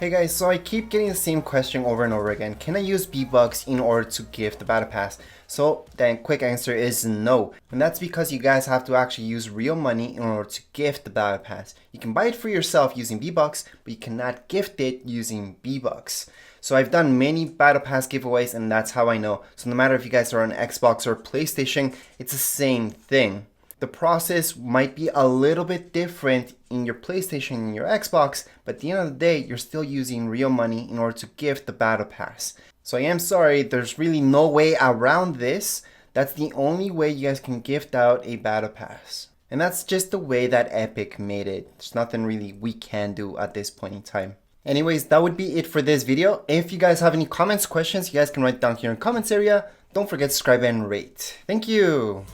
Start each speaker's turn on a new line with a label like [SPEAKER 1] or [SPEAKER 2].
[SPEAKER 1] Hey guys, so I keep getting the same question over and over again. Can I use V-Bucks in order to gift the battle pass? So the quick answer is no. And that's because you guys have to actually use real money in order to gift the battle pass. You can buy it for yourself using V-Bucks, but you cannot gift it using V-Bucks. So I've done many battle pass giveaways and that's how I know. So no matter if you guys are on Xbox or PlayStation, it's the same thing. The process might be a little bit different in your PlayStation and your Xbox, but at the end of the day, you're still using real money in order to gift the battle pass. So I am sorry, there's really no way around this. That's the only way you guys can gift out a battle pass. And that's just the way that Epic made it. There's nothing really we can do at this point in time. Anyways, that would be it for this video. If you guys have any comments, questions, you guys can write down here in the comments area. Don't forget to subscribe and rate. Thank you.